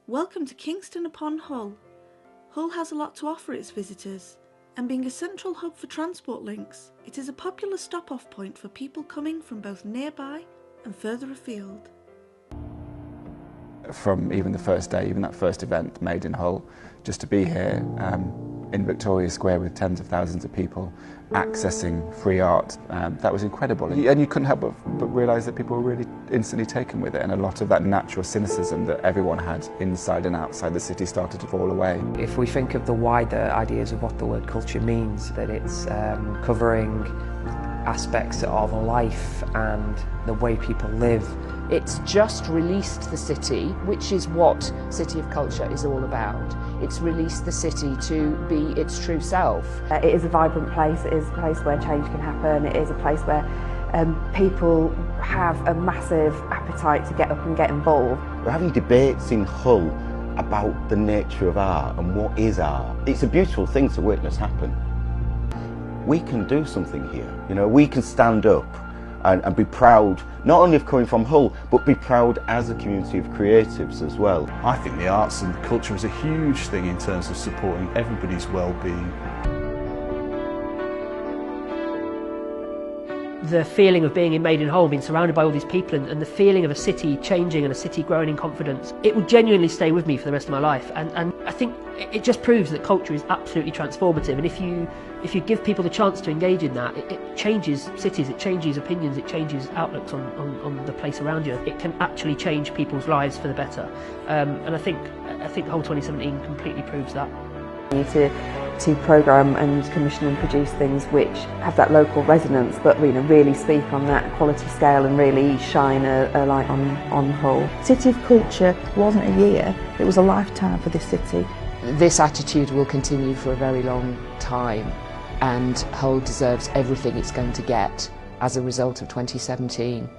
Welcome to Kingston upon Hull. Hull has a lot to offer its visitors, and being a central hub for transport links, it is a popular stop-off point for people coming from both nearby and further afield. From even the first day, even that first event made in Hull, just to be here in Victoria Square with tens of thousands of people accessing free art, that was incredible. And you couldn't help but realise that people were really instantly taken with it, and a lot of that natural cynicism that everyone had inside and outside the city started to fall away. If we think of the wider ideas of what the word culture means, that it's covering aspects of life and the way people live. It's just released the city, which is what City of Culture is all about. It's released the city to be its true self. It is a vibrant place, it is a place where change can happen, it is a place where people have a massive appetite to get up and get involved. We're having debates in Hull about the nature of art and what is art. It's a beautiful thing to witness happen. We can do something here, you know, we can stand up and be proud, not only of coming from Hull, but be proud as a community of creatives as well. I think the arts and culture is a huge thing in terms of supporting everybody's well-being. The feeling of being made in Hull, being surrounded by all these people, and the feeling of a city changing and a city growing in confidence, it will genuinely stay with me for the rest of my life. And I think it just proves that culture is absolutely transformative. And if you give people the chance to engage in that, it changes cities, it changes opinions, it changes outlooks on the place around you. It can actually change people's lives for the better. And I think Hull 2017 completely proves that. You need to programme and commission and produce things which have that local resonance, but really speak on that quality scale and really shine a light on Hull. City of Culture wasn't a year, it was a lifetime for this city. This attitude will continue for a very long time, and Hull deserves everything it's going to get as a result of 2017.